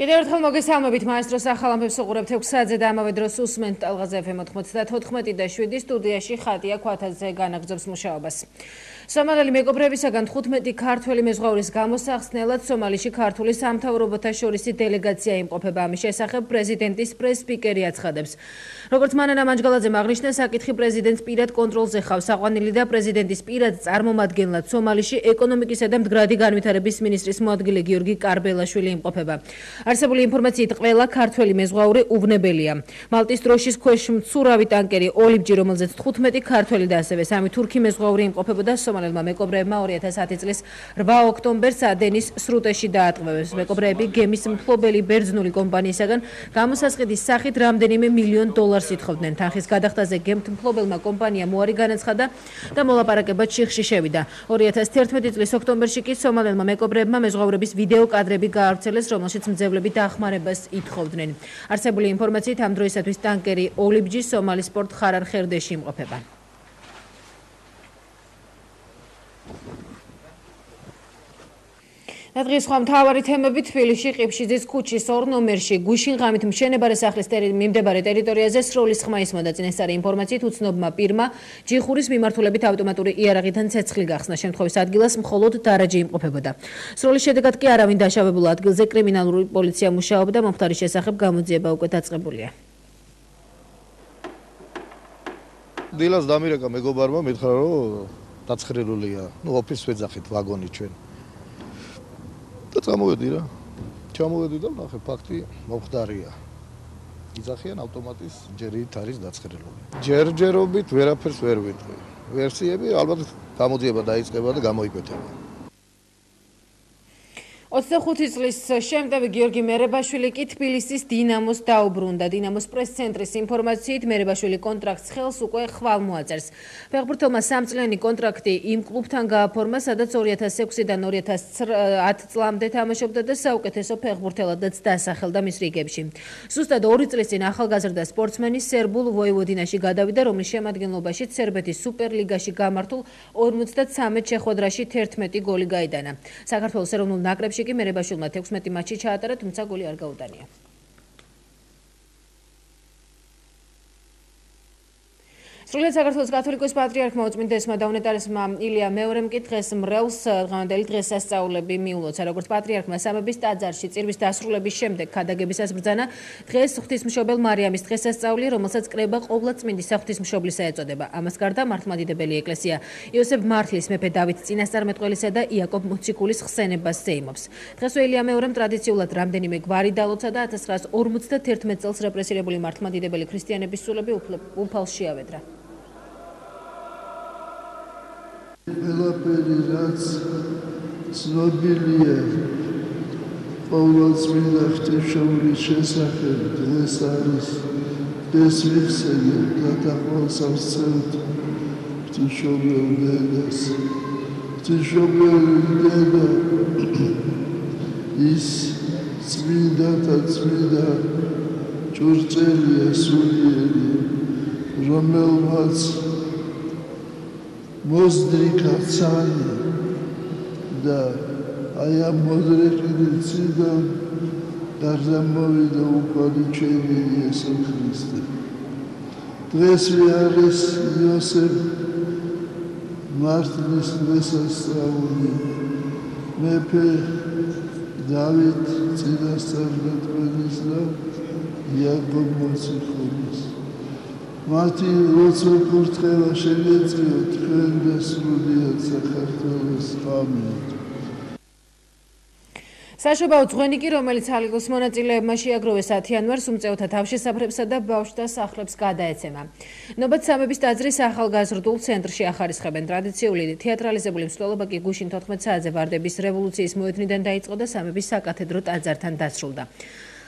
კიდევ ერთხელ მოგესალმებით მაესტროს ახალ ამბებს უყურებთ 6-ზე და ამავე დროს უსმენთ ტალღაზე FM 94.7 სტუდიაში ხატია ქვათაძე განაგრძობს მუშაობას. სომალელი მეკობრეებისაგან 15 ქართველი მეზღვაურის გამოსახსნელად სომალიში ქართული სამთავრობოთა შორისი დელეგაცია იმყოფება. ამის შესახებ პრეზიდენტის პრეს-სპიკერი აცხადებს. როგორც მანანა მანჯგალაძემ აღნიშნა, საკითხი პრეზიდენტს პირად კონტროლზე ხავს. აყვანილი და პრეზიდენტის პირად წარმომადგენლად სომალიში ეკონომიკისა და მდგრადი განვითარების მინისტრის მოადგილე გიორგი კარბელაშვილი იმყოფება. არსებული ინფორმაციით ყველა ქართველი მეზღვაური უვნებელია. მალტის დროშის ქვეშ მცურავი ტანკერი ოლიბჯი, რომელზეც 15 ქართველი და ასევე 3 თურქი მეზღვაური იმყოფებოდა, სომალელმა მეკობრეებმა 2010 წლის 8 ოქტომბერს ადენის სრუტეში დაატყვევეს. მეკობრეები გემის მფლობელი ბერძნული კომპანიისაგან გამოსასყიდის სახით რამდენიმე მილიონ დოლარს ითხოვდნენ. თანხის გადახდაზე გემთ მფლობელმა კომპანიამ უარი განაცხადა და მოლაპარაკება ჩიხში შევიდა. 2011 წლის ოქტომბერში კი სომალელმა მეკობრეებმა მეზღვაურების ვიდეო კადრები გაავრცელეს, რომელშიც მძევლები დახმარებას ითხოვდნენ. არსებული ინფორმაციით ამ დროისათვის ტანკერი ოლიბჯი სომალის პორტ ხარარ ხერდეში იმყოფება. დღეს სხვა მთავარი თემები თბილისში ყიფშიძის ქუჩის 2 ნომერში გუშინღამით მშენებარე სახლის მიმდებარე ტერიტორიაზე სროლის ხმა ისმოდა. წინასწარი ინფორმაციით უცნობმა პირმა ჯიხურის მიმართულებით ავტომატური იარაღიდან ცეცხლი გახსნა. შემთხვევის ადგილას მხოლოდ დარაჯი იმყოფებოდა. სროლის შედეგად კი არავინ დაშავებულ ადგილზე კრიმინალური პოლიცია მუშაობდა. მომხდარის შესახებ გამოძიება უკვე დაწყებულია. დილას დამირეკა მეგობარმა, მითხრა რომ დაცხრილულია. ოფისს ვეძახით ვაგონი ჩვენ. და წამოვედი რა. ჩამოვედი და ნახე ფაქტი მომხდარია. იძახიან ავტომატის ჯერით არის დაცხრილული. ჯერჯერობით ვერაფერს ვერ ვიტყვი. ვერსიები ალბათ გამოძიება დაიწყება და გამოიკვეთება. 25 წლის შემტევი გიორგი მერებაშვილი კი თბილისის დინამოს დაუბრუნდა. დინამოს პრეს-ცენტრის ინფორმაციით მერებაშვილი კონტრაქტს ხელს უკვე ხვალ მოაწერს. ფეხბურთელმა 3 წლიანი კონტრაქტი იმ კლუბთან გააფორმა, სადაც 2006-დან 2010 წლამდე თამაშობდა და საუკეთესო ფეხბურთელადაც დასახელდა მის რიგებში. ზუსტად 2 წლის წინ ახალგაზრდა სპორტსმენი სერბულ ვოევოდინაში გადავიდა, რომლის შემადგენლობაში სერბეთის სუპერლიგაში გამართულ 53 შეხვედრაში 11 გოლი გაიტანა. საქართველოს ეროვნულ ნაკრებში კი მერებაშვილმა 16 მატჩი ჩაატარა, თუმცა გოლი არ გაუტანია. სრულიად საქართველოს კათოლიკოს პატრიარქმა უწმინდესმა და უნეტარესმა ილია მეორემ კი დღეს მრევლს დღევანდელი დღესასწაულები მიულოცა. როგორც პატრიარქმა სამების ტაძარში წირვის დასრულების შემდეგ ქადაგებისას ბრძანა, დღეს ღვთისმშობელ მარიამის დღესასწაული, რომელსაც კრება ყოვლადწმინდის საღვთისმშობლისა ეწოდება. ამას გარდა მართლმადიდებელი ეკლესია იოსებ მართლის, მეფე დავით წინასწარმეტყველისა და იაკობ მოციქულის ხსენებას ზეიმობს. დღესვე ილია მეორემ ტრადიციულად რამდენიმე გვარი დალოცა და 1951 წელს რეპრესირებული მართლმადიდებელი ქრისტიანების სულები უფალში ავედრა. ყველაფერი რაც ცნობილია ყოვლადწმინდა ღვთისმშობლის შესახებ დღეს არის ეს ვიხსენე გადაყოლსავს წევთ ღვთისმშობელ დედას. ღვთისმშობელი დედა ის წმინდათა წმინდა ჭურჭელია სულიერი, რომელმაც მოძრიკაცანი და აი ამ მოძრეკიდიდან დარზამოვიდა უყვარლი ჩვენი იესო ქრისტე. დღესვე არის იოსებ მართლის დღესასწაული, მეფე დავით წინასწარმეტყველის და იაკობ მოციქულის. მათი როცა კურთხევა შეგეწიო თქვენ და სრულიად საქართველოს. ამინ. საშობაო ძღვენი კი, რომელიც ალილოს მონაწილეებმა შეაგროვეს 10 იანვარს, უმწეოთა თავშესაფრებსა და ბავშვთა სახლებს გადაეცემა. ნობად სამების ტაძრის ახალგაზრდულ ცენტრში ახარისხებენ. ტრადიციული თეატრალიზებული მსვლელობა კი გუშინ 14 საათზე ვარდების რევოლუციის მოედნიდან დაიწყო და სამების საკათედრო ტაძართან დასრულდა.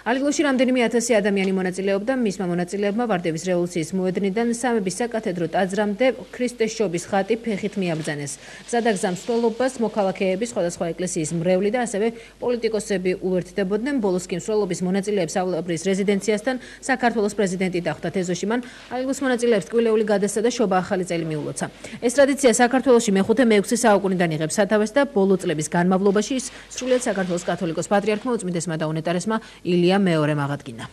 ალიგლოში რამდენიმე ათასი ადამიანი მონაწილეობდა, მისმა მონაწილეებმა ვარდების რევოლუციის მოედნიდან სამების საკათედრო ტაძრამდე ქრისტეს შობის ხატი ფეხით მიაბრძანეს. გზადაგზა მსვლელობას მოქალაქეები, სხვადასხვა ეკლესიის მრევლი და ასევე პოლიტიკოსები უერთდებოდნენ. ბოლოს კი მსვლელობის მონაწილეებს ავლებრის რეზიდენციასთან საქართველოს პრეზიდენტი დახვდათ. ეზოში მან ალიგლოს მონაწილეებს ტკბილეული გადასცა და შობა ახალი წელი მიულოცა. ეს ტრადიცია საქართველოში მე-5 საუკუნიდან იღებს სათავეს და ბოლო წლების განმავლობაში ის სრულიად საქართველოს კათოლიკოს პატრიარქმა უწმიდესმა და უნეტარესმა ილია მეორემ აღადგინა.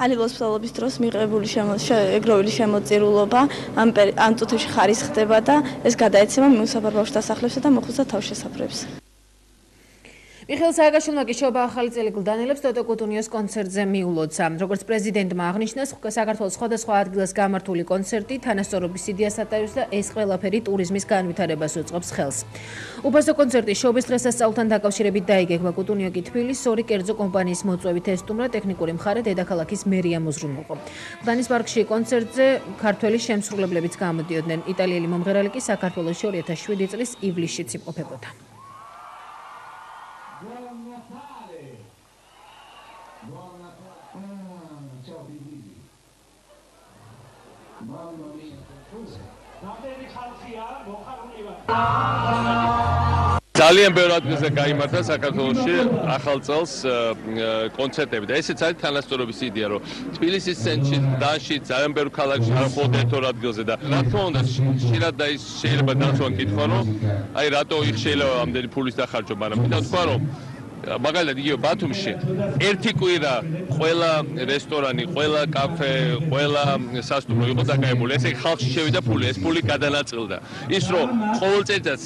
ალიგლოს მსვლელობის დროს მიღებული ეგროვილი შემოწირულობა ამ წუთებში ხარისხდება და ეს გადაეცემა მიუსაბარ ბავშვ დასახლებსა და მოხუცთა თავშესაფრებს. მიხეილ სააკაშვილმა კი შობა ახალი წელი გლდანელებს ტოტო კუტუნიოს კონცერტზე მიულოცა. როგორც პრეზიდენტმა აღნიშნა, საქართველოს სხვადასხვა ადგილას გამართული კონცერტი თანასწორობის იდეას ატარებს და ეს ყველაფერი ტურიზმის განვითარებას უწყობს ხელს. უფასო კონცერტი შობის დღესასწაულთან დაკავშირებით დაიგეგმა. კუტუნიო კი თბილისის ორი კერძო კომპანიის მოწვევით ესტუმრა, ტექნიკური მხარე დედაქალაქის მერია მოზრუნულყო. გლდანის პარკში კონცერტზე ქართველი შემსრულებლებიც გამოდიოდნენ. იტალიელი მომღერალი კი საქართველოში 2007 წლის ივლისშიც იმყოფებოდა. ძალიან ბევრ ადგილზე გაიმართა საქართველოში ახალ წელს კონცერტები და ესეც არის თანასწორობის იდეა, რომ თბილისის ცენტრში, დანში, ძალიან ბევრ ქალაქში, არა მხოლოდ ერთ-ორ ადგილზე და რა თქმა უნდა, ხშირად და ის შეიძლება დაცვან კითხვა, რომ აი რატო იქ შეიძლება ამდენი ფულის დახარჯვა, მაგრამ მინდა ვთქვა, რომ მაგალითად იგივე ბათუმში ერთი კვირა ყველა რესტორანი, ყველა კაფე, ყველა სასტუმრო იყო დაკავებული. ესე იგი ხალხში შევიდა ფული, ეს ფული გადანაწილდა. ის რომ ყოველ წელიწადს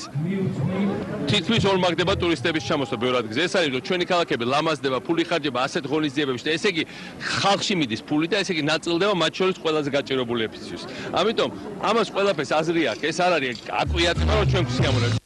თითქმის ორმაგდება ტურისტების ჩამოსვლა ბევრ ადგილზე. ეს არის რომ ჩვენი ქალაქები ლამაზდება, ფული ხარჯება ასეთ ღონისძიებებში და ესე იგი ხალხში მიდის ფული და ესე იგი ნაწილდება მათ შორის ყველაზე გაჭირებულებისთვის. ამიტომ ამას ყველაფერს აზრი აქვს. ეს არ არის აკვიატება რომ ჩვენთვის გამონაკლისს